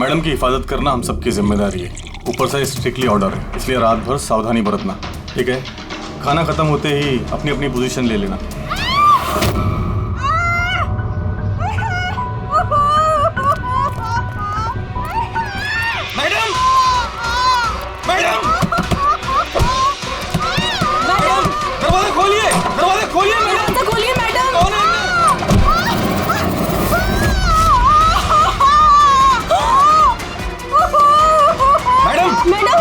Madam की हिफाजत करना हम सबकी जिम्मेदारी है। ऊपर से स्ट्रिक्टली ऑर्डर है, इसलिए रात भर सावधानी बरतना, ठीक है? खाना खत्म होते ही अपनी अपनी पोजीशन ले लेना। मैडम! मैडम! मैडम! दरवाजा खोलिए! दरवाजा खोलिए मैडम! दरवाजा खोलिए मैडम! कौन है अंदर? मैडम! मैडम!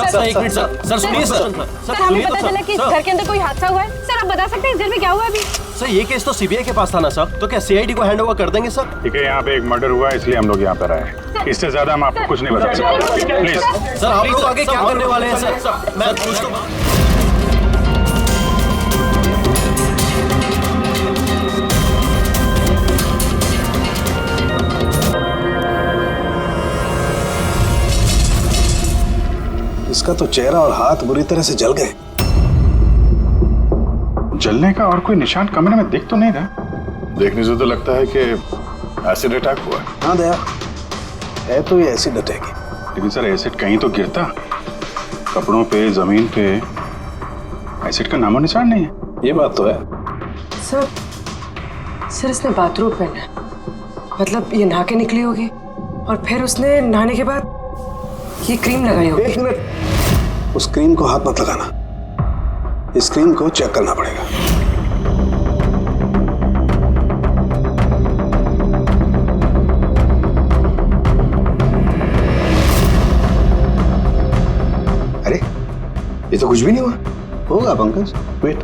सर एक मिनट सर सुनिए सर हमें पता चला कि घर के अंदर कोई हादसा हुआ है। सर आप बता सकते हैं इस जेल में क्या हुआ अभी? सर ये केस तो सीबीआई के पास था ना सर, तो क्या सीआईडी को हैंड ओवर कर देंगे सर? ठीक है, यहाँ पे एक मर्डर हुआ है इसलिए हम लोग यहाँ पर आए हैं। इससे ज्यादा हम आपको कुछ नहीं बता सकते। प्लीज सर आप लोग आगे क्या करने वाले हैं सर? मैं पूछ तो इसका तो चेहरा और हाथ बुरी तरह से जल गए। जलने का और कोई निशान कमरे में दिख तो नहीं रहा। देखने से तो लगता है कि एसिड अटैक हुआ है। हाँ दया, है तो ये एसिड अटैक ही। लेकिन सर एसिड कहीं तो गिरता, कपड़ों पे, जमीन पे एसिड का नामो निशान नहीं है। ये बात तो है। सर इसने बाथरूम पहना है, मतलब ये नहा के निकली होगी और फिर उसने नहाने के बाद ये क्रीम लगाई होगी। एक मिनट, उस क्रीम को हाथ मत लगाना, इस क्रीम को चेक करना पड़ेगा। अरे ये तो कुछ भी नहीं हुआ। होगा पंकज, वेट।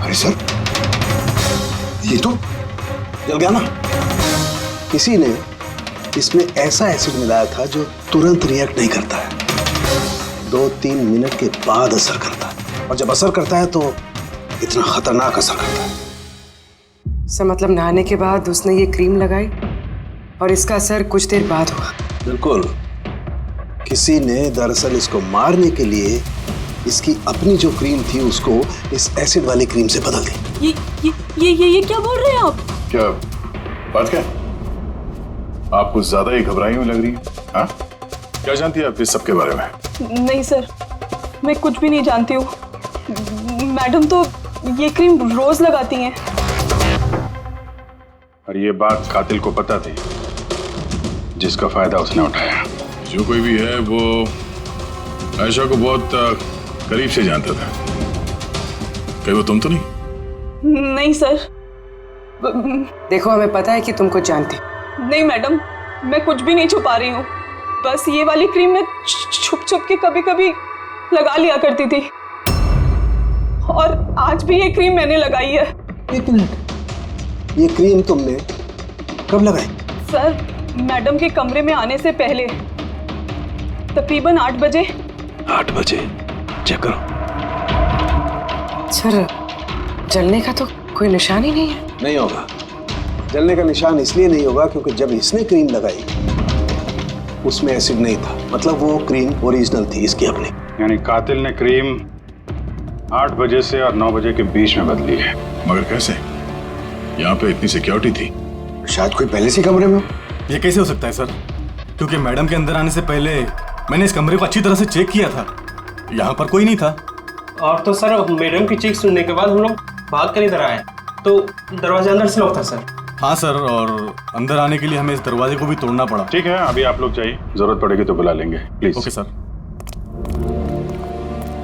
अरे सर ये तो जल गया ना? किसी ने इसमें ऐसा एसिड मिलाया था जो तुरंत रिएक्ट नहीं करता है, 2-3 मिनट के बाद असर करता है, और जब असर करता है तो इतना खतरनाक असर करता है। सर मतलब नहाने के बाद उसने ये क्रीम लगाई और इसका असर कुछ देर बाद हुआ। बिल्कुल, किसी ने दरअसल इसको मारने के लिए इसकी अपनी जो क्रीम थी उसको इस एसिड वाली क्रीम से बदल दी। ये क्या बोल रहे हैं आप? क्या बात क्या? आप कुछ ज्यादा ही घबराई हुई लग रही है। हाँ, क्या जानती है आप इस सब के बारे में? नहीं सर, मैं कुछ भी नहीं जानती हूँ। मैडम तो ये क्रीम रोज लगाती हैं। और ये बात कातिल को पता थी, जिसका फायदा उसने उठाया। जो कोई भी है वो आयशा को बहुत करीब से जानता था। कहीं वो तुम तो नहीं? नहीं सर। देखो हमें पता है कि तुम कुछ जानती। नहीं मैडम, मैं कुछ भी नहीं छुपा रही हूँ। बस ये वाली क्रीम मैं छुप छुप के कभी कभी लगा लिया करती थी, और आज भी ये क्रीम मैंने लगाई है। एक मिनट, ये क्रीम तुमने कब लगाई? सर मैडम के कमरे में आने से पहले, तकरीबन 8 बजे। 8 बजे? चेक करो। सर जलने का तो कोई निशान ही नहीं है। नहीं होगा, जलने का निशान इसलिए नहीं होगा क्योंकि जब इसने क्रीम लगाई उसमें एसिड नहीं था, मतलब वो क्रीम ओरिजिनल थी इसकी अपनी। यानी कातिल ने क्रीम 8 बजे से और 9 बजे के बीच में बदली है। मगर कैसे? यहाँ पे इतनी सिक्योरिटी थी। शायद कोई पहले से कमरे में हो। ये कैसे हो सकता है सर? क्योंकि मैडम के अंदर आने से पहले मैंने इस कमरे को अच्छी तरह से चेक किया था, यहाँ पर कोई नहीं था। और तो सर मैडम की चीख सुनने के बाद हम लोग भाग कर इधर आए, तो दरवाजा अंदर से लॉक था सर। हाँ सर, और अंदर आने के लिए हमें इस दरवाजे को भी तोड़ना पड़ा। ठीक है, अभी आप लोग जाइए, जरूरत पड़ेगी तो बुला लेंगे, प्लीज। Okay sir.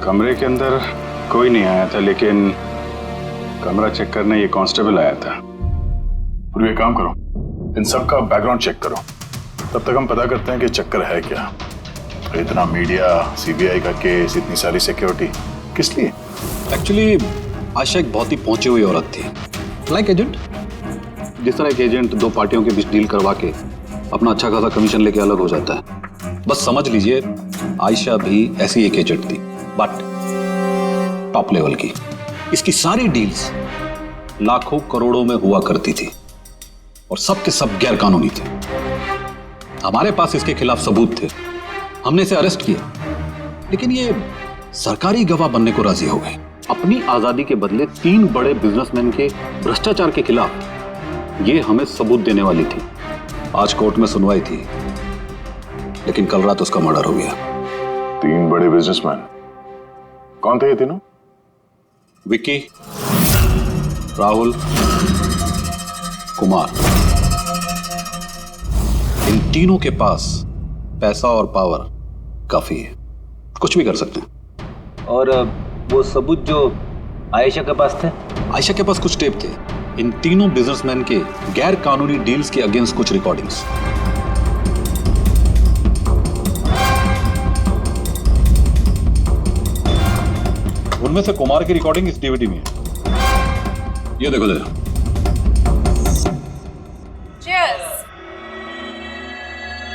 कमरे के अंदर कोई नहीं आया था, लेकिन कमरा चेक करने ये कांस्टेबल आया था। पूरी एक काम करो, इन सब का बैकग्राउंड चेक करो, तब तक हम पता करते हैं कि चक्कर है क्या। इतना मीडिया, सीबीआई का केस, इतनी सारी सिक्योरिटी किस लिए? एक्चुअली आशा एक बहुत ही पहुंची हुई औरत थी, लाइक एजेंट। जिस तरह एक एजेंट 2 पार्टियों के बीच डील करवा के अपना अच्छा खासा कमीशन लेके अलग हो जाता है, बस समझ लीजिए आयशा भी ऐसी एक एजेंट थी, बट टॉप लेवल की। इसकी सारी डील्स लाखों करोड़ों में हुआ करती थी और सब के सब गैर कानूनी थे। हमारे पास इसके खिलाफ सबूत थे, हमने इसे अरेस्ट किया, लेकिन ये सरकारी गवाह बनने को राजी हो गई। अपनी आजादी के बदले 3 बड़े बिजनेसमैन के भ्रष्टाचार के खिलाफ ये हमें सबूत देने वाली थी। आज कोर्ट में सुनवाई थी, लेकिन कल रात उसका मर्डर हो गया। 3 बड़े बिजनेसमैन कौन थे ये तीनों? विक्की, राहुल, कुमार। इन तीनों के पास पैसा और पावर काफी है, कुछ भी कर सकते हैं। और वो सबूत जो आयशा के पास थे? आयशा के पास कुछ टेप थे, इन तीनों बिजनेसमैन के गैर कानूनी डील्स के अगेंस्ट कुछ रिकॉर्डिंग्स। उनमें से कुमार की रिकॉर्डिंग इस डीवीडी में है, ये देखो जरा।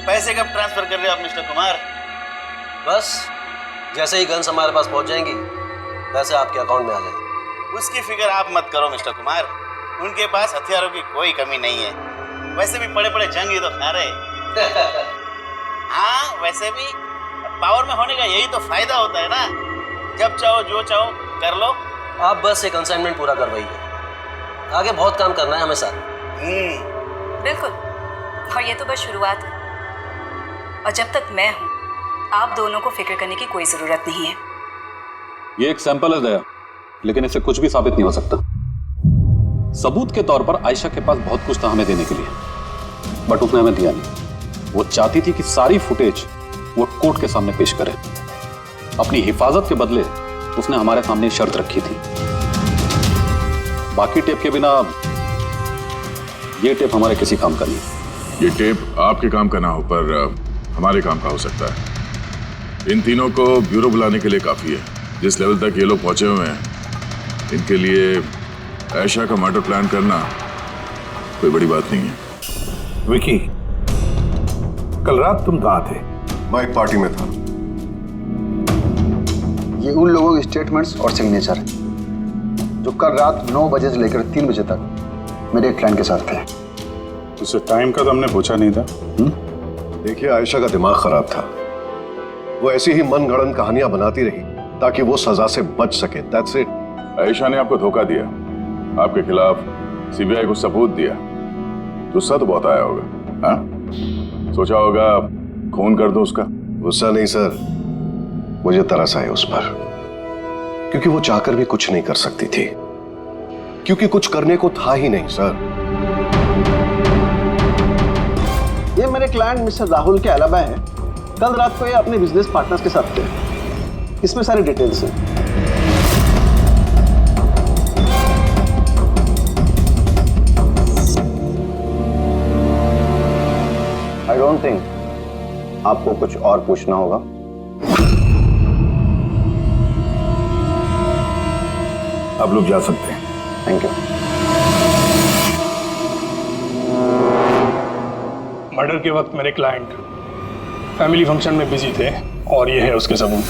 पैसे कब ट्रांसफर कर रहे हो आप मिस्टर कुमार? बस जैसे ही गन्स हमारे पास पहुंच जाएंगी वैसे आपके अकाउंट में आ जाएंगे। उसकी फिक्र आप मत करो मिस्टर कुमार, उनके पास हथियारों की कोई कमी नहीं है। वैसे भी बड़े बड़े जंग ही तो खा रहे। हाँ, वैसे भी पावर में होने का यही तो फायदा होता है ना, जब चाहो जो चाहो कर लो। आप बस एक असाइनमेंट पूरा करवाइए, आगे बहुत काम करना है हमें साथ। बिल्कुल, और ये तो बस शुरुआत है, और जब तक मैं हूं आप दोनों को फिक्र करने की कोई जरूरत नहीं है। ये एक सैंपल है दया, लेकिन इससे कुछ भी साबित नहीं हो सकता। सबूत के तौर पर आयशा के पास बहुत कुछ था हमें देने के लिए, बट उसने हमें दिया नहीं। वो चाहती थी कि सारी फुटेज वो कोर्ट के सामने पेश करे। अपनी हिफाजत के बदले उसने हमारे सामने शर्त रखी थी, बाकी टेप के बिना ये टेप हमारे किसी काम का नहीं। ये टेप आपके काम का ना हो पर हमारे काम का हो सकता है। इन तीनों को ब्यूरो बुलाने के लिए काफी है। जिस लेवल तक ये लोग पहुंचे हुए हैं, इनके लिए आयशा का मर्डर प्लान करना कोई बड़ी बात नहीं है। विकी, कल रात तुम कहाँ थे? मैं एक पार्टी में था। ये उन लोगों के स्टेटमेंट्स और सिग्नेचर हैं जो कल रात 9 बजे से लेकर 3 बजे तक मेरे क्लाइंट के साथ थे। उससे टाइम का तो हमने पूछा नहीं था। देखिए, आयशा का दिमाग खराब था। वो ऐसी ही मनगढ़ंत कहानियां बनाती रही ताकि वो सजा से बच सके। That's it। आयशा ने आपको धोखा दिया, आपके खिलाफ सीबीआई को सबूत दिया, गुस्सा तो बहुत आया होगा। हाँ, सोचा होगा खून कर दो उसका। गुस्सा नहीं सर, मुझे तरस आया उस पर, क्योंकि वो चाहकर भी कुछ नहीं कर सकती थी, क्योंकि कुछ करने को था ही नहीं सर। ये मेरे क्लाइंट मिस्टर राहुल के अलावा है। कल रात को ये अपने बिजनेस पार्टनर्स के साथ थे। इसमें सारी डिटेल्स हैं। आई डोंट थिंक आपको कुछ और पूछना होगा। आप लोग जा सकते हैं। Thank you. मर्डर के वक्त मेरे क्लाइंट फैमिली फंक्शन में बिजी थे और ये है उसके सबूत।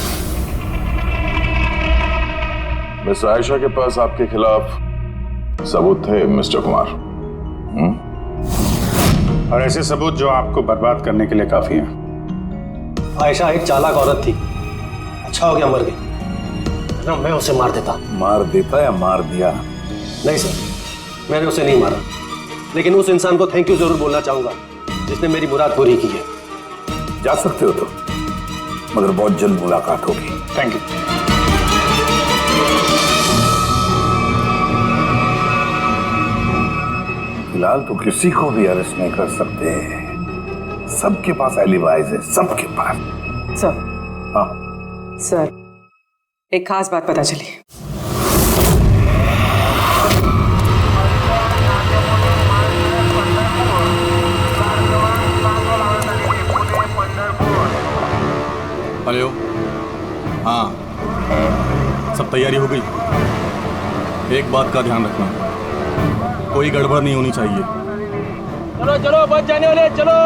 मिस्टर आयशा के पास आपके खिलाफ सबूत थे मिस्टर कुमार। और ऐसे सबूत जो आपको बर्बाद करने के लिए काफी हैं। आयशा एक चालाक औरत थी, अच्छा हो गया मर गई, ना मैं उसे मार देता। मार देता या मार दिया? नहीं सर, मैंने उसे नहीं मारा, लेकिन उस इंसान को थैंक यू जरूर बोलना चाहूंगा जिसने मेरी मुराद पूरी की है। जा सकते हो तो, मगर बहुत जल्द मुलाकात होगी। Thank you. फिलहाल तो किसी को भी अरेस्ट नहीं कर सकते। सबके पास एलिबाइज है, सबके पास। सर। हाँ सर, एक खास बात पता चली। हेलो, हाँ, सब तैयारी हो गई? एक बात का ध्यान रखना, कोई गड़बड़ नहीं होनी चाहिए। चलो चलो, बच जाने वाले, चलो।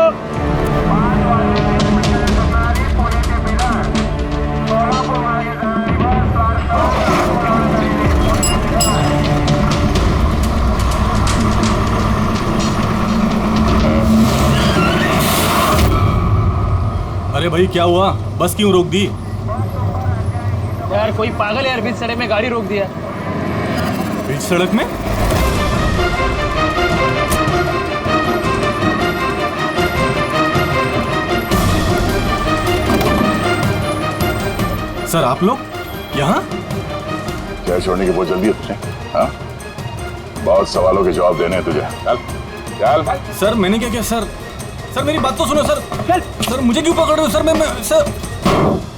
भाई क्या हुआ? बस क्यों रोक दी? यार कोई पागल यार बीच सड़क में गाड़ी रोक दिया। बीच सड़क में? सर आप लोग यहाँ? क्या छोड़ने की बहुत जल्दी है तुझे? हाँ? बहुत सवालों के जवाब देने हैं तुझे। चल चल। सर मैंने क्या किया सर? सर मेरी बात तो सुनो सर। चल। सर मुझे क्यों पकड़ रहे हो सर? मैं सर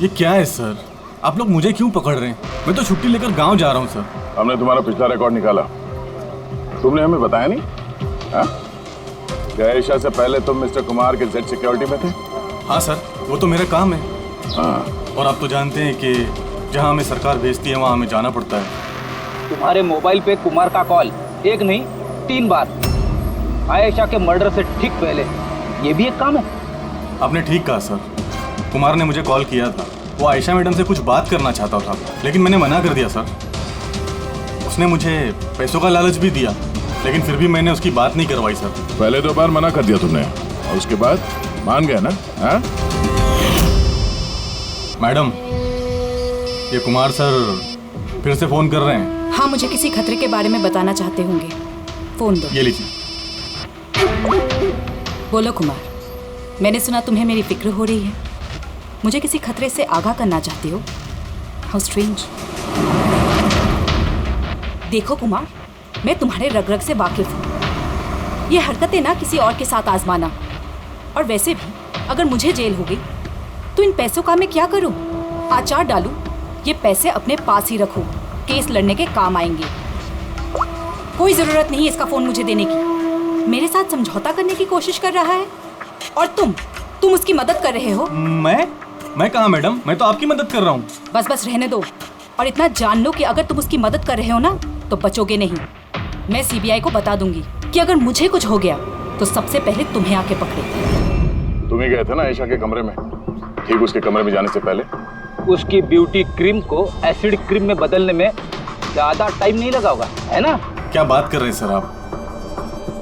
ये क्या है सर? आप लोग मुझे क्यों पकड़ रहे हैं? मैं तो छुट्टी लेकर गांव जा रहा हूँ सर। हमने तुम्हारा पिछला रिकॉर्ड निकाला, तुमने हमें बताया नहीं। हाँ? आयशा से पहले तुम मिस्टर कुमार के जेड सिक्योरिटी में थे? हाँ सर, वो तो मेरा काम है। हाँ। और आप तो जानते हैं कि जहाँ हमें सरकार भेजती है वहाँ हमें जाना पड़ता है। तुम्हारे मोबाइल पे कुमार का कॉल एक नहीं 3 बार, आयशा के मर्डर से ठीक पहले। ये भी एक काम है। आपने ठीक कहा सर, कुमार ने मुझे कॉल किया था। वो आयशा मैडम से कुछ बात करना चाहता था, लेकिन मैंने मना कर दिया सर। उसने मुझे पैसों का लालच भी दिया, लेकिन फिर भी मैंने उसकी बात नहीं करवाई सर। पहले 2 बार मना कर दिया तुमने और उसके बाद मान गया ना? हाँ? मैडम, ये कुमार सर फिर से फोन कर रहे हैं। हाँ, मुझे किसी खतरे के बारे में बताना चाहते होंगे। फोन दो। ये लीजिए। बोलो कुमार, मैंने सुना तुम्हें मेरी फिक्र हो रही है। मुझे किसी खतरे से आगाह करना चाहते हो? How strange. देखो कुमार, मैं तुम्हारे रग रग से वाकिफ हूँ। ये हरकतें ना किसी और के साथ आजमाना। और वैसे भी अगर मुझे जेल हो गई तो इन पैसों का मैं क्या करूँ? आचार डालूं? ये पैसे अपने पास ही रखो, केस लड़ने के काम आएंगे। कोई जरूरत नहीं इसका फोन मुझे देने की। मेरे साथ समझौता करने की कोशिश कर रहा है और तुम उसकी मदद कर रहे हो। मैं कहाँ मैडम? मैं तो आपकी मदद कर रहा हूँ। बस रहने दो। और इतना जान लो कि अगर तुम उसकी मदद कर रहे हो ना तो बचोगे नहीं। मैं सीबीआई को बता दूंगी कि अगर मुझे कुछ हो गया तो सबसे पहले तुम्हें आके पकड़े। तुम ही गए थे ना आयशा के कमरे में, ठीक उसके कमरे में जाने से पहले? उसकी ब्यूटी क्रीम को एसिड क्रीम में बदलने में ज्यादा टाइम नहीं लगा होगा, है ना? क्या बात कर रहे हैं सर आप?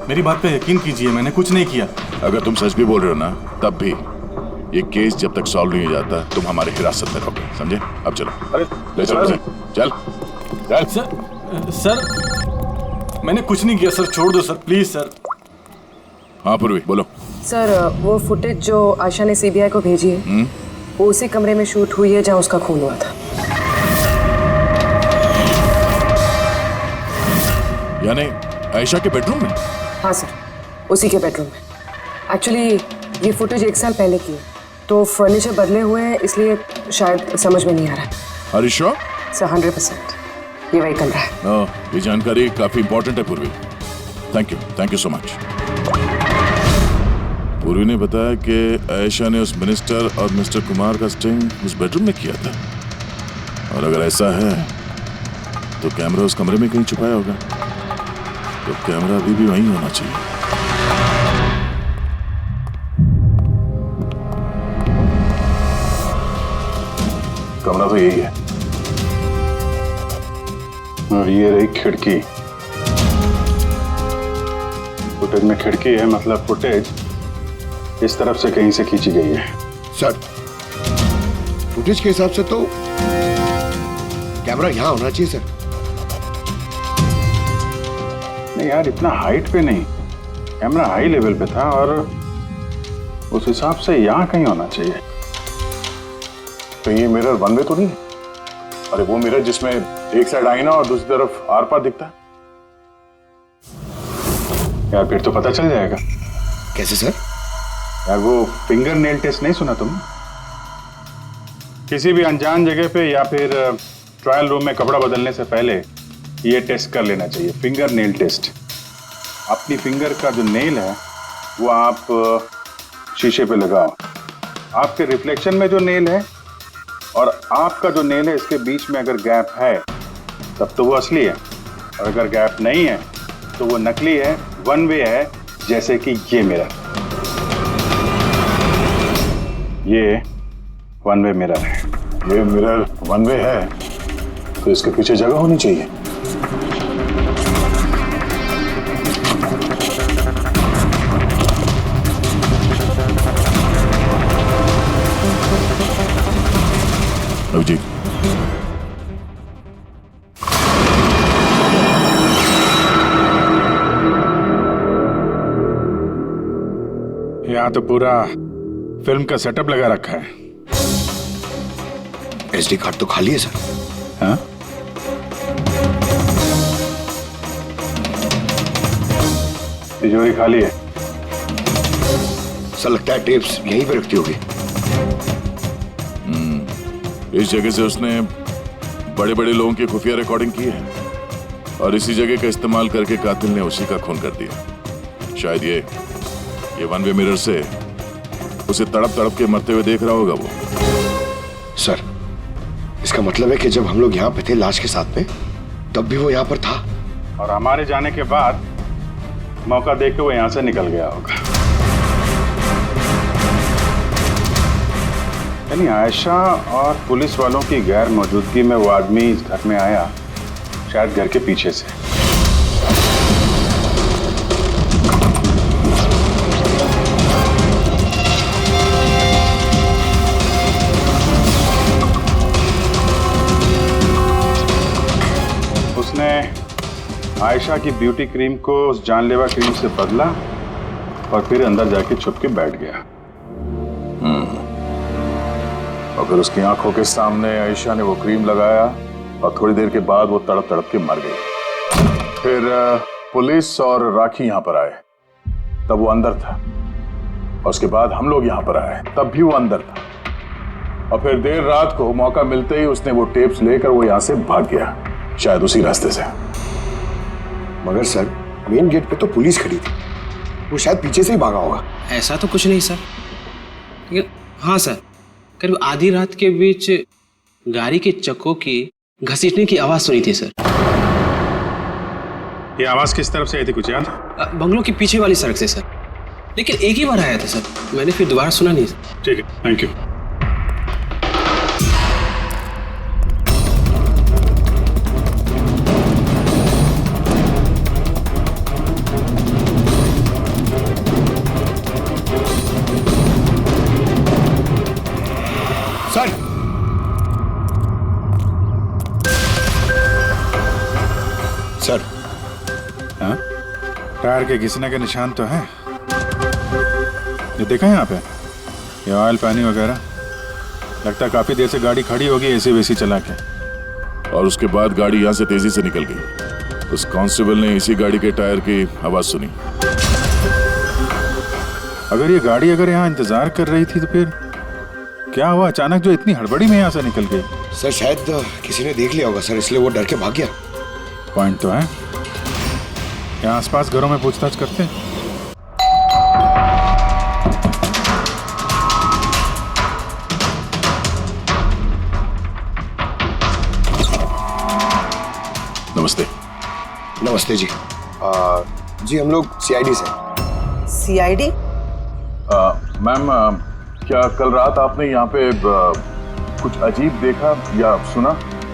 मेरी बात पे यकीन कीजिए, मैंने कुछ नहीं किया। अगर तुम सच भी बोल रहे हो ना, तब भी ये केस जब तक सॉल्व नहीं हो जाता तुम हमारे हिरासत में रहोगे, समझे? अब चलो। अरे ले चलो उसे। चल सर मैंने कुछ नहीं किया सर, छोड़ दो सर प्लीज सर। हाँ पूर्वी बोलो। सर वो फुटेज जो आयशा ने सीबीआई को भेजी है वो उसी कमरे में शूट हुई है जहाँ उसका खून हुआ था। यानी आयशा के बेडरूम में? हाँ सर, उसी के बेडरूम में। एक्चुअली ये फुटेज 1 साल पहले की है, तो फर्नीचर बदले हुए हैं इसलिए शायद समझ में नहीं आ रहा। Are you sure? सर 100% ये वही कमरा है। ये जानकारी काफी इंपॉर्टेंट है पूर्वी। Thank you so much. पूर्वी ने बताया कि आयशा ने उस मिनिस्टर और मिस्टर कुमार का स्टिंग उस बेडरूम में किया था, और अगर ऐसा है तो कैमरा उस कमरे में कहीं छुपाया होगा, तो कैमरा अभी भी वहीं होना चाहिए। कमरा तो यही है, और ये रही खिड़की। फुटेज में खिड़की है, मतलब फुटेज इस तरफ से कहीं से खींची गई है। सर फुटेज के हिसाब से तो कैमरा यहां होना चाहिए सर। नहीं यार, इतना हाइट पे नहीं, कैमरा हाई लेवल पे था और उस हिसाब से यहाँ कहीं होना चाहिए। तो ये मिरर वन वे तो नहीं? अरे वो मिरर जिसमें एक साइड आईना और दूसरी तरफ आर पार दिखता है यार, फिर तो पता चल जाएगा। कैसे सर? यार वो फिंगर नेल टेस्ट नहीं सुना तुमने? किसी भी अनजान जगह पे या फिर ट्रायल रूम में कपड़ा बदलने से पहले ये टेस्ट कर लेना चाहिए, फिंगर नेल टेस्ट। अपनी फिंगर का जो नेल है वो आप शीशे पे लगाओ, आपके रिफ्लेक्शन में जो नेल है और आपका जो नेल है इसके बीच में अगर गैप है तब तो वो असली है, और अगर गैप नहीं है तो वो नकली है, वन वे है, जैसे कि ये मिरर। ये वन वे मिरर है। ये मिरर वन वे है तो इसके पीछे जगह होनी चाहिए। जी। यहाँ तो पूरा फिल्म का सेटअप लगा रखा है। एसडी कार्ड तो खाली है सर। हाँ? तिजोरी खाली है। सर लगता है टेप्स यहीं पे रखती होगी। इस जगह से उसने बड़े बड़े लोगों की खुफिया रिकॉर्डिंग की है और इसी जगह का इस्तेमाल करके कातिल ने उसी का खून कर दिया। शायद ये वन वे मिरर से उसे तड़प तड़प के मरते हुए देख रहा होगा वो। सर इसका मतलब है कि जब हम लोग यहाँ पे थे लाश के साथ में, तब भी वो यहाँ पर था। और हमारे जाने के बाद मौका देख के वो यहाँ से निकल गया होगा। यानी आयशा और पुलिस वालों की गैर मौजूदगी में वो आदमी इस घर में आया, शायद घर के पीछे से। उसने आयशा की ब्यूटी क्रीम को उस जानलेवा क्रीम से बदला और फिर अंदर जाके छुप के बैठ गया। और फिर उसकी आंखों के सामने आयशा ने वो क्रीम लगाया और थोड़ी देर के बाद वो तड़प तड़प के मर गई। फिर पुलिस और राखी यहाँ पर आए, तब वो अंदर था। और उसके बाद हम लोग यहाँ पर आए, तब भी वो अंदर था। और फिर देर रात को मौका मिलते ही उसने वो टेप्स लेकर वो यहाँ से भाग गया, शायद उसी रास्ते से। मगर सर मेन गेट पे तो पुलिस खड़ी थी, वो शायद पीछे से ही भागा होगा। ऐसा तो कुछ नहीं सर, लेकिन हाँ सर, करीब आधी रात के बीच गाड़ी के चक्कों की घसीटने की आवाज सुनी थी सर। ये आवाज किस तरफ से आई थी, कुछ याद? बंगलों के पीछे वाली सड़क से सर, लेकिन एक ही बार आया था सर, मैंने फिर दोबारा सुना नहीं। ठीक है, थैंक यू। सर सर हाँ? टायर के घिसने के निशान तो हैं। ये देखा है यहाँ पे, ये ऑयल पानी वगैरह। लगता है काफी देर से गाड़ी खड़ी होगी एसी वेसी चला के। और उसके बाद गाड़ी यहाँ से तेजी से निकल गई। उस कांस्टेबल ने इसी गाड़ी के टायर की आवाज सुनी। अगर ये गाड़ी यहाँ इंतजार कर रही थी तो फिर क्या हुआ अचानक जो इतनी हड़बड़ी में यहाँ से निकल गई? सर शायद किसी ने देख लिया होगा सर, इसलिए वो डर के भाग गया। पॉइंट तो है। यहाँ आसपास घरों में पूछताछ करते हैं। नमस्ते। नमस्ते जी। जी हम लोग सीआईडी से। सीआईडी? मैम, क्या कल रात आपने यहाँ पे कुछ अजीब देखा या सुना?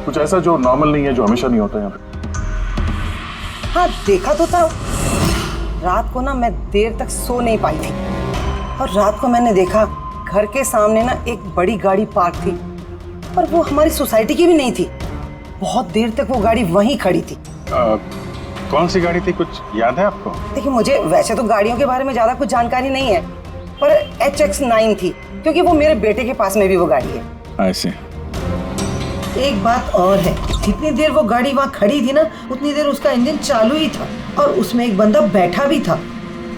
कुछ ऐसा जो नॉर्मल नहीं है, जो हमेशा नहीं होता यहाँ पे? हाँ देखा तो था। रात को ना मैं देर तक सो नहीं पाई थी और रात को मैंने देखा घर के सामने ना एक बड़ी गाड़ी पार्क थी, पर वो हमारी सोसाइटी की भी नहीं थी। बहुत देर तक वो गाड़ी वहीं खड़ी थी। कौन सी गाड़ी थी, कुछ याद है आपको? देखिए मुझे वैसे तो गाड़ियों के बारे में ज्यादा कुछ जानकारी नहीं है, पर HX9 थी, क्योंकि वो मेरे बेटे के पास में भी वो गाड़ी है। ऐसे एक बात और है, जितनी देर वो गाड़ी वहाँ खड़ी थी ना, उतनी देर उसका इंजन चालू ही था और उसमें एक बंदा बैठा भी था।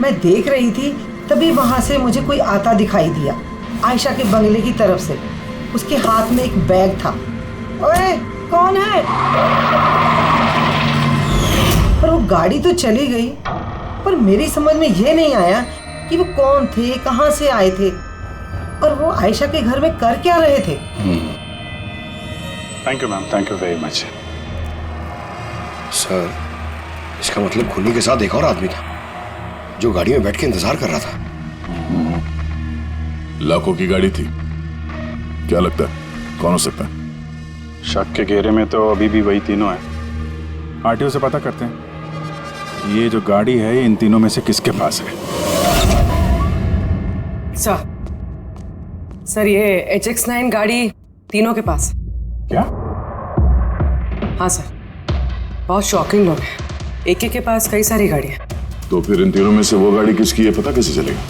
मैं देख रही थी, तभी वहाँ से मुझे कोई आता दिखाई दिया, आयशा के बंगले की तरफ से। उसके हाथ में एक बैग था। ओए कौन है? पर वो गाड़ी तो चली गई, पर मेरी समझ में ये नहीं आया कि वो कौन थे, कहाँ से आए थे और वो आयशा के घर में कर क्या रहे थे। Thank you ma'am, thank you very much. Sir इसका मतलब खुन्नी के साथ एक और आदमी था जो गाड़ी में बैठ के इंतजार कर रहा था। लाखों की गाड़ी थी। क्या लगता है कौन हो सकता है? शक के घेरे में तो अभी भी वही तीनों हैं। आरटीओ से पता करते हैं ये जो गाड़ी है ये इन तीनों में से किसके पास है। सर ये HX9 गाड़ी तीनों के पास। क्या? हाँ सर, बहुत शॉकिंग लोग हैं। एक के पास कई सारी गाड़ियाँ। तो फिर इन तीनों में से वो गाड़ी किसकी है पता कैसे चलेगा?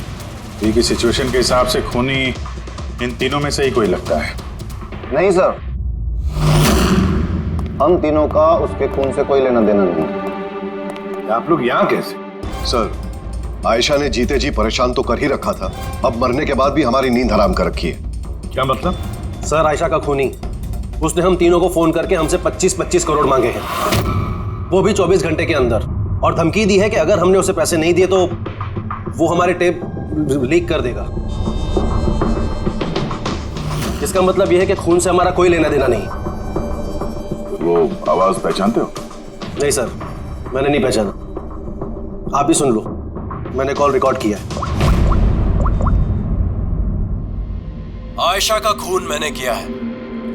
ये की सिचुएशन के हिसाब से खूनी इन तीनों में से ही कोई लगता है। नहीं सर, हम तीनों का उसके खून से कोई लेना देना नहीं। आप लोग यहाँ कैसे? सर, आयशा ने जीते जी परेशान तो कर ही रखा था, अब मरने के बाद भी हमारी नींद हराम कर रखी है। क्या मतलब? सर, आयशा का खूनी, उसने हम तीनों को फोन करके हमसे 25-25 करोड़ मांगे हैं, वो भी 24 घंटे के अंदर, और धमकी दी है कि अगर हमने उसे पैसे नहीं दिए तो वो हमारे टेप लीक कर देगा। इसका मतलब यह है कि खून से हमारा कोई लेना देना नहीं। वो आवाज पहचानते हो? नहीं सर, मैंने नहीं पहचाना। आप ही सुन लो, मैंने कॉल रिकॉर्ड किया है। आयशा का खून मैंने किया है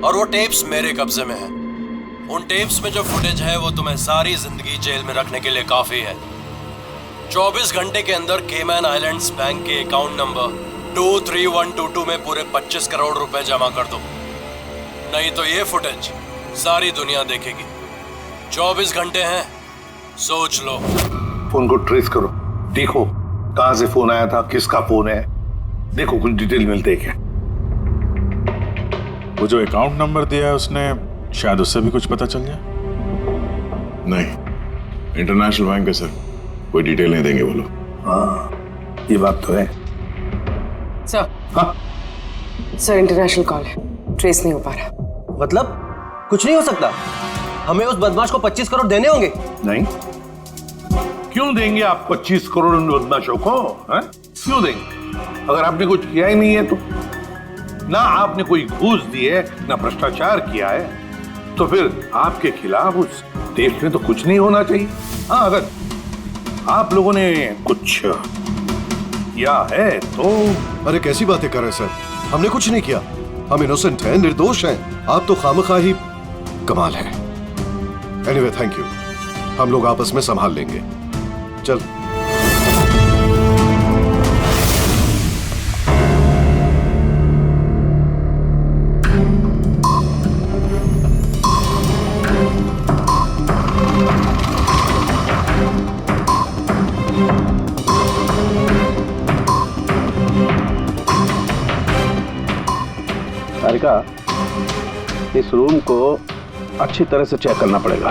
और वो टेप्स मेरे कब्जे में है। उन टेप्स में जो फुटेज है वो तुम्हें सारी जिंदगी जेल में रखने के लिए काफी है। 24 घंटे के अंदर केमैन आइलैंड्स बैंक के अकाउंट नंबर 23122 में पूरे 25 करोड़ रुपए जमा कर दो, नहीं तो ये फुटेज सारी दुनिया देखेगी। 24 घंटे हैं, सोच लो। फोन को ट्रेस करो, देखो कहां से फोन आया था, किसका फोन है, देखो कुछ डिटेल मिलते हैं क्या। वो जो अकाउंट नंबर दिया है उसने, शायद उससे भी कुछ पता चल जाए। नहीं, इंटरनेशनल बैंक है सर, कोई डिटेल नहीं देंगे वो लोग। हाँ, ये बात तो है। सर, हाँ सर, इंटरनेशनल कॉल है, ट्रेस नहीं हो पा रहा। मतलब कुछ नहीं हो सकता? हमें उस बदमाश को 25 करोड़ देने होंगे? नहीं, क्यों देंगे आप 25 करोड़ उन बदमाशों को? क्यों देंगे? अगर आपने कुछ किया ही नहीं है तो, ना आपने कोई घूस दी है, ना भ्रष्टाचार किया है, तो फिर आपके खिलाफ उस देश में तो कुछ नहीं होना चाहिए। हाँ, अगर आप लोगों ने कुछ किया है तो। अरे कैसी बातें कर रहे हैं सर, हमने कुछ नहीं किया, हम इनोसेंट हैं, निर्दोष हैं। आप तो खामखा ही कमाल है। एनीवे थैंक यू, हम लोग आपस में संभाल लेंगे। चल। तारिका, इस रूम को अच्छी तरह से चेक करना पड़ेगा।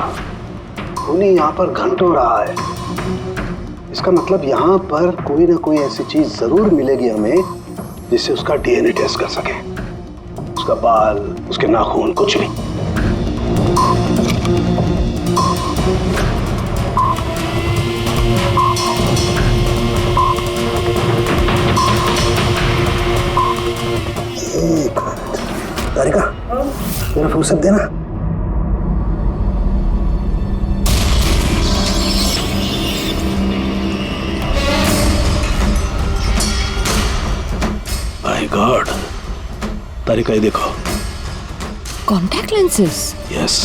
खूनी यहाँ पर घंटों रहा है, इसका मतलब यहाँ पर कोई ना कोई ऐसी चीज जरूर मिलेगी हमें जिससे उसका डीएनए टेस्ट कर सके। उसका बाल, उसके नाखून, कुछ भी। एक मिनट, तारिका, मेरा फुर्सत देना। माय गॉड, तारिका ये देखो। Contact lenses? Yes,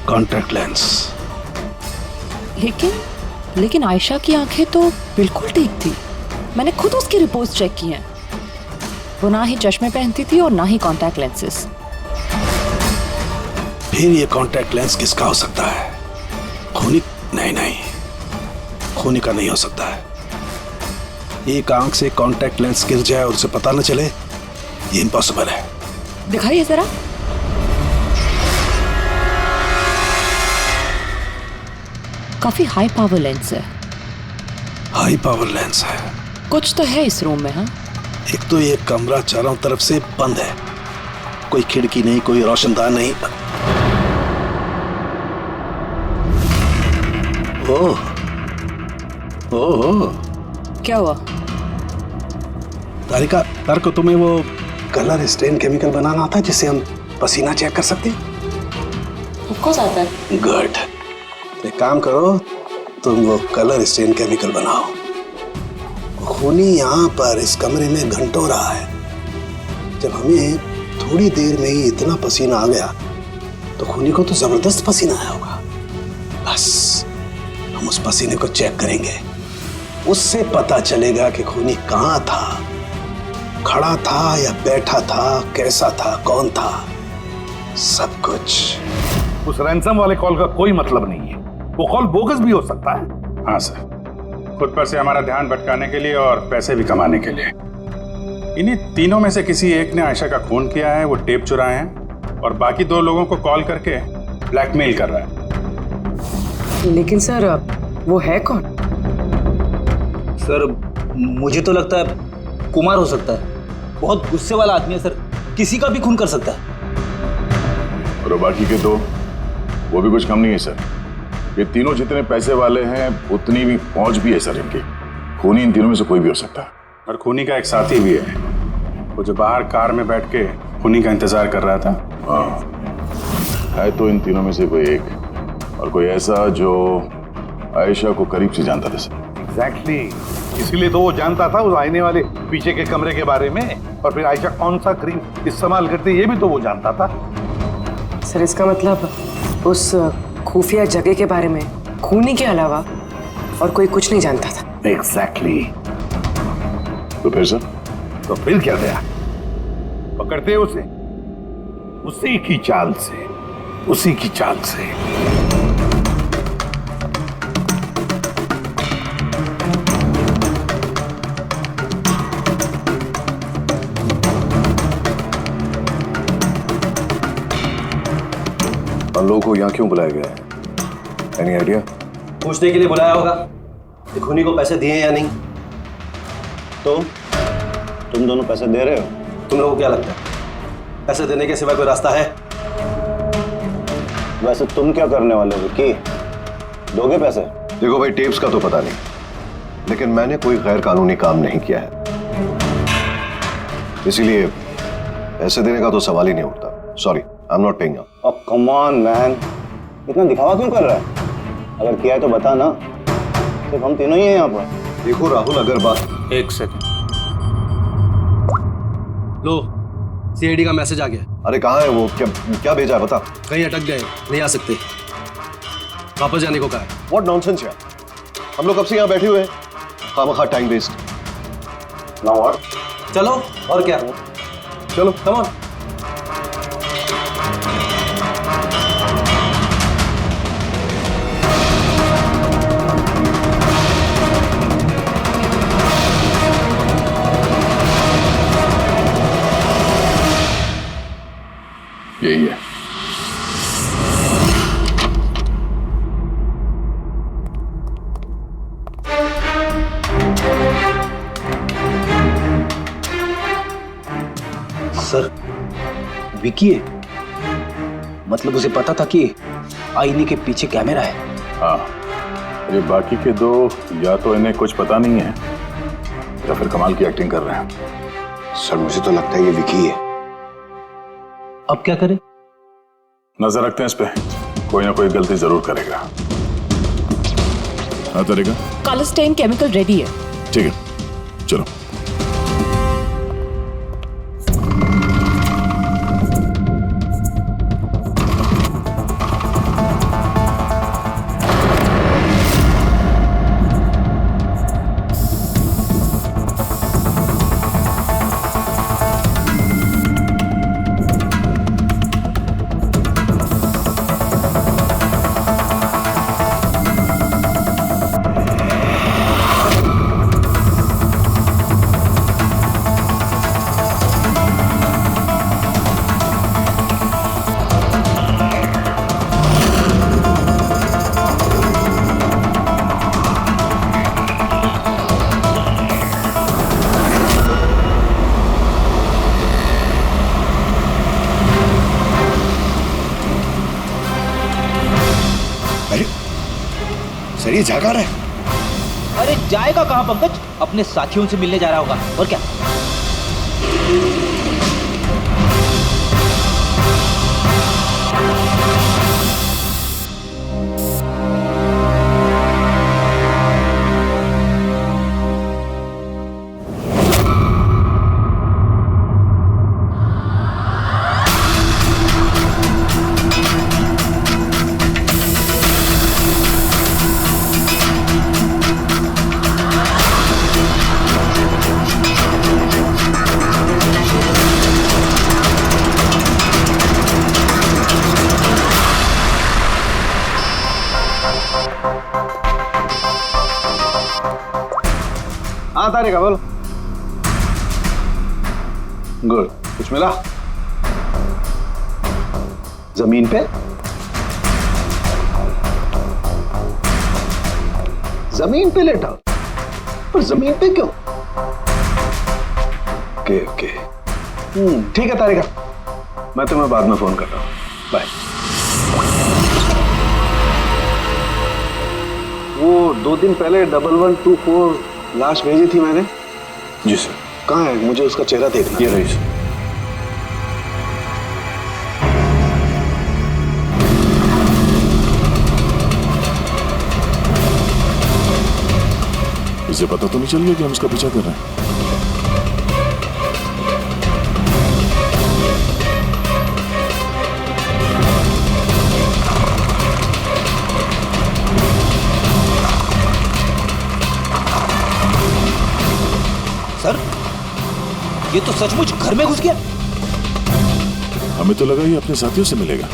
contact lens. लेकिन आयशा की आंखें तो बिल्कुल ठीक थी। मैंने खुद उसकी रिपोर्ट्स चेक की हैं। वो ना ही चश्मे पहनती थी और ना ही कॉन्टैक्ट लेंसेज। फिर ये कॉन्टैक्ट लेंस किसका हो सकता है? खूनी? नहीं, खूनी का नहीं हो सकता है। एक आंख से कॉन्टैक्ट लेंस गिर जाए और उसे पता न चले, ये इम्पॉसिबल है। दिखाइए जरा। काफी हाई पावर लेंस है। हाई पावर लेंस है? कुछ तो है इस रूम में। हाँ, एक तो ये कमरा चारों तरफ से बंद है, कोई खिड़की नहीं, कोई रोशनदान नहीं। ओह, क्या हुआ? तारिका, तार को तुम्हें वो कलर स्टेन केमिकल बनाना आता है जिससे हम पसीना चेक कर सकते हैं? ऑफ कोर्स आता है। गुड, एक काम करो, तुम वो कलर स्टेन केमिकल बनाओ। खूनी यहाँ पर इस कमरे में घंटों रहा है। जब हमें थोड़ी देर में ही इतना पसीना आ गया तो खूनी को तो जबरदस्त पसीना आया होगा। बस हम उस पसीने को चेक करेंगे, उससे पता चलेगा कि खूनी कहाँ था, खड़ा था या बैठा था, कैसा था, कौन था। सब कुछ। उस रैंसम वाले कॉल का कोई मतलब नहीं है, वो कॉल बोगस भी हो सकता है। हाँ सर, खुद पर से हमारा ध्यान भटकाने के लिए और पैसे भी कमाने के लिए। इन्हीं तीनों में से किसी एक ने आयशा का खून किया है, वो टेप चुराए हैं और बाकी 2 लोगों को कॉल करके ब्लैकमेल कर रहा है। लेकिन सर वो है कौन? सर मुझे तो लगता है कुमार हो सकता है, बहुत गुस्से वाला आदमी है सर, किसी का भी खून कर सकता है। और बाकी के 2 वो भी कुछ कम नहीं है सर। ये तीनों जितने पैसे वाले हैं उतनी भी पहुंच भी है सर इनकी। खूनी इन तीनों में से कोई भी हो सकता है। और खूनी का एक साथी भी है, वो जो बाहर कार में बैठ के खूनी का इंतजार कर रहा था। हाँ, है तो इन तीनों में से कोई एक, और कोई ऐसा जो आयशा को करीब से जानता था सर। एग्जैक्टली, इसीलिए तो वो जानता था उस आईने वाले पीछे के कमरे के बारे में, और फिर आयशा कौन सा क्रीम इस्तेमाल करती ये भी तो वो जानता था। सर इसका मतलब उस खुफिया जगह के बारे में खूनी के अलावा और कोई कुछ नहीं जानता था। एग्जैक्टली। तो फिर सर? तो फिर क्या गया, पकड़ते उसे, उसी की चाल से, उसी की चाल से। हम लोगों को यहाँ क्यों बुलाया गया है? Any idea? पूछने के लिए बुलाया होगा कि खूनी को पैसे दिए या नहीं। तो तुम दोनों पैसे दे रहे हो? तुम लोगों को क्या लगता है पैसे देने के सिवा कोई रास्ता है? वैसे तुम क्या करने वाले हो कि दोगे पैसे? देखो भाई, टेप्स का तो पता नहीं, लेकिन मैंने कोई गैर कानूनी काम नहीं किया है, इसीलिए पैसे देने का तो सवाल ही नहीं उठता। Sorry, I am not paying. Come on man, इतना दिखावा क्यों कर रहा है? अगर किया है तो बता ना, सिर्फ हम तीनों ही हैं यहाँ पर। देखो राहुल, अगर बात। एक सेकंड, लो सीआईडी का मैसेज आ गया। अरे कहाँ है वो? क्या भेजा है बता। कहीं अटक गए, नहीं आ सकते, वापस जाने को कहा है। व्हाट नॉनसेंस यार, हम लोग कब से यहाँ बैठे हुए हैं, खामखा टाइम वेस्ट। Now what? चलो और क्या, चलो कम ऑन। यही है। सर विकी है, मतलब उसे पता था कि आईने के पीछे कैमरा है। हाँ, ये बाकी के 2 या तो इन्हें कुछ पता नहीं है या फिर कमाल की एक्टिंग कर रहे हैं। सर मुझे तो लगता है ये विकी है। अब क्या करें? नजर रखते हैं इस पे, कोई ना कोई गलती जरूर करेगा। हाँ तरीका, कॉलस्टेन केमिकल रेडी है। ठीक है, चलो। सर ये जागा रहा है। अरे जाएगा कहाँ पंकज, अपने साथियों से मिलने जा रहा होगा, और क्या। तारिका बोलो। गुड, कुछ मिला? जमीन पे? जमीन पे लेटा? पर जमीन पे क्यों? ओके ठीक है तारिका, मैं तुम्हें बाद में फोन कर रहा हूं। बाय। वो 2 दिन पहले 1124 लाश भेजी थी मैंने। जी सर। कहाँ है? मुझे उसका चेहरा देखना। ये रही सर। इसे पता तो नहीं चल गया कि हम उसका पीछा कर रहे हैं? सर, ये तो सचमुच घर में घुस गया। हमें तो लगा ये अपने साथियों से मिलेगा।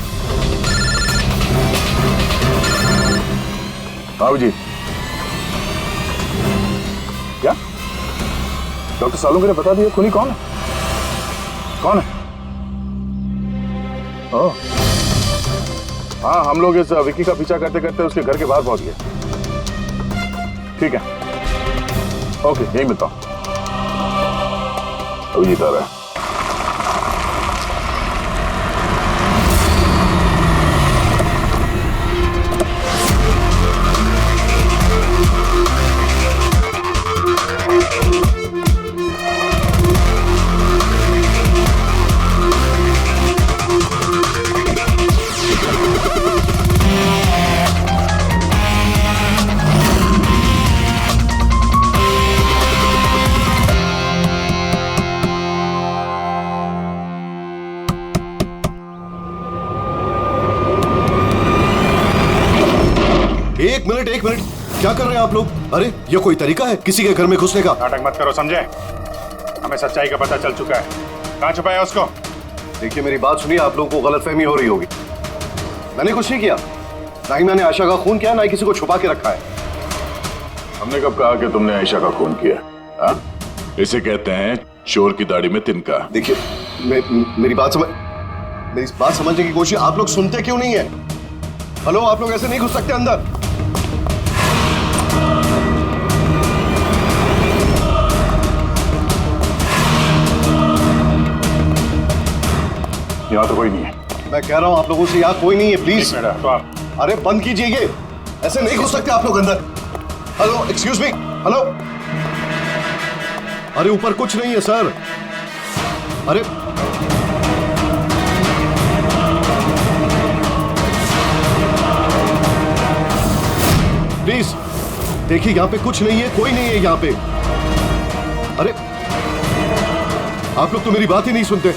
हाँ जी। क्या डॉक्टर सालुंके ने बता दिया खूनी कौन है? कौन है? ओह हाँ, हम लोग इस विक्की का पीछा करते करते उसके घर के बाहर पहुंच गए। ठीक है, ओके, यही मिलता हूं। अभिजीत आ रहा है। एक मिनट, क्या कर रहे हैं आप लोग? अरे ये कोई तरीका है किसी के घर में घुसने का? नाटक मत करो, समझे? हमें सच्चाई का पता चल चुका है। कहाँ छुपाया उसको? देखिए मेरी बात सुनिए, आप लोगों को गलतफहमी हो रही होगी। मैंने कुछ नहीं किया, ना ही मैंने आयशा का खून किया, ना ही किसी को छुपा के रखा है। हमने कब कहा कि तुमने आयशा का खून किया? हाँ? इसे कहते हैं चोर की दाढ़ी में तिनका। देखिए मेरी बात समझने की कोशिश। आप लोग सुनते क्यों नहीं है? हेलो, आप लोग ऐसे नहीं घुस सकते अंदर। यहाँ तो कोई नहीं है। मैं कह रहा हूँ आप लोगों से यहाँ कोई नहीं है, प्लीज। तो आप अरे बंद कीजिए ये, ऐसे नहीं घुस सकते आप लोग अंदर। Hello, excuse me, hello. अरे ऊपर कुछ नहीं है सर। अरे प्लीज देखिए, यहाँ पे कुछ नहीं है, कोई नहीं है यहाँ पे। अरे आप लोग तो मेरी बात ही नहीं सुनते।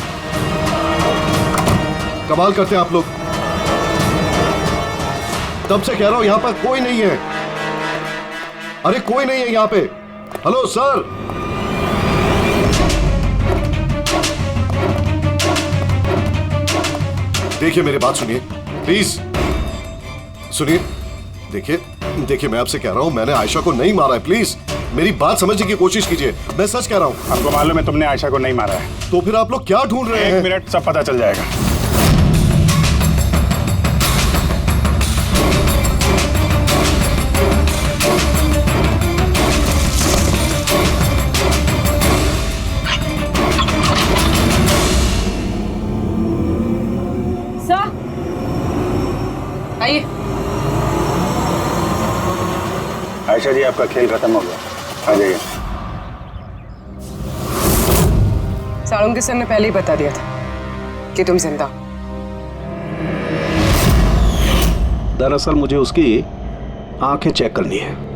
कमाल करते हैं आप लोग। तब से कह रहा हूं यहां पर कोई नहीं है। अरे कोई नहीं है यहां पे। Hello sir. देखिए मेरी बात सुनिए प्लीज, सुनिए। देखिए मैं आपसे कह रहा हूं, मैंने आयशा को नहीं मारा है। प्लीज मेरी बात समझने की कोशिश कीजिए, मैं सच कह रहा हूं। आपको मालूम है तुमने आयशा को नहीं मारा है? तो फिर आप लोग क्या ढूंढ रहे हैं? 1 मिनट, सब पता चल जाएगा। आइए। आयशा जी, आपका खेल खत्म हो गया, आ जाइए। सालुंके सर ने पहले ही बता दिया था कि तुम जिंदा। दरअसल मुझे उसकी आंखें चेक करनी है।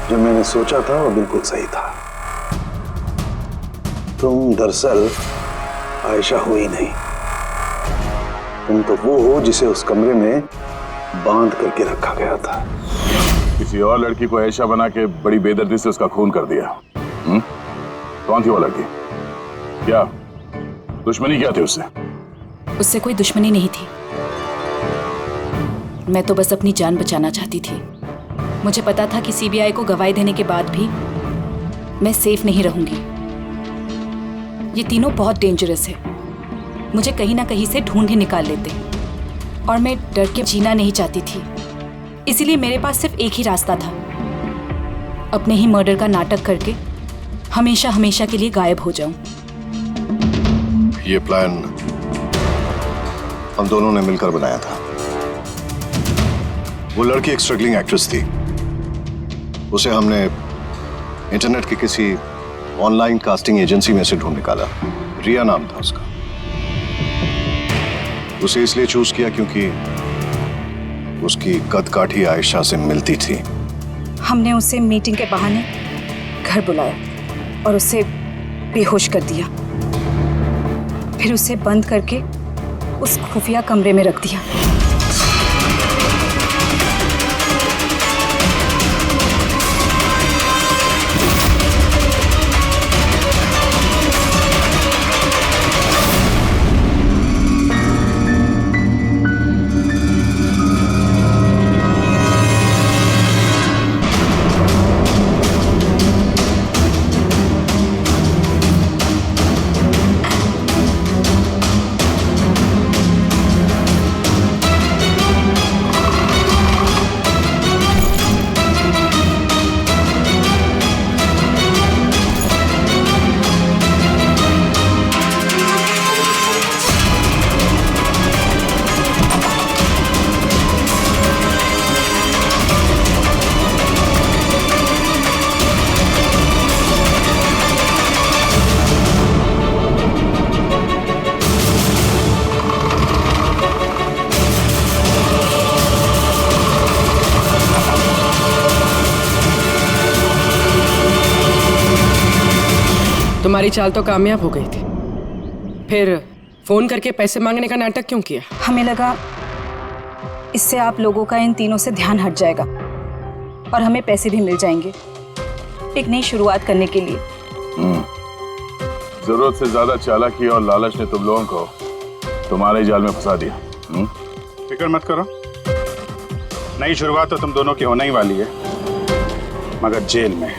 जो मैंने सोचा था वो बिल्कुल सही था। तुम दरअसल आयशा हो ही नहीं, तुम तो वो हो जिसे उस कमरे में बांध करके रखा गया था। किसी और लड़की को आयशा बना के बड़ी बेदर्दी से उसका खून कर दिया। कौन थी वो लड़की? क्या दुश्मनी क्या थी उससे? उससे कोई दुश्मनी नहीं थी। मैं तो बस अपनी जान बचाना चाहती थी। मुझे पता था कि सीबीआई को गवाही देने के बाद भी मैं सेफ नहीं रहूंगी। ये तीनों बहुत डेंजरस है। मुझे कहीं ना कहीं से ढूंढ ही निकाल लेते और मैं डर के जीना नहीं चाहती थी। इसीलिए मेरे पास सिर्फ एक ही रास्ता था, अपने ही मर्डर का नाटक करके हमेशा हमेशा के लिए गायब हो जाऊं। ये प्लान हम दोनों ने मिलकर बनाया था। वो लड़की एक स्ट्रगलिंग एक्ट्रेस थी। उसे हमने इंटरनेट की किसी ऑनलाइन कास्टिंग एजेंसी में से ढूंढ निकाला। रिया नाम था उसका। उसे इसलिए चूज किया क्योंकि उसकी कदकाठी आयशा से मिलती थी। हमने उसे मीटिंग के बहाने घर बुलाया और उसे बेहोश कर दिया। फिर उसे बंद करके उस खुफिया कमरे में रख दिया। तुम्हारी चाल तो कामयाब हो गई थी, फिर फोन करके पैसे मांगने का नाटक क्यों किया? हमें लगा इससे आप लोगों का इन तीनों से ध्यान हट जाएगा और हमें पैसे भी मिल जाएंगे एक नई शुरुआत करने के लिए। जरूरत से ज्यादा चालाकी और लालच ने तुम लोगों को तुम्हारे जाल में फंसा दिया। फिक्र मत करो, नई शुरुआत तो तुम दोनों की होने ही वाली है, मगर जेल में।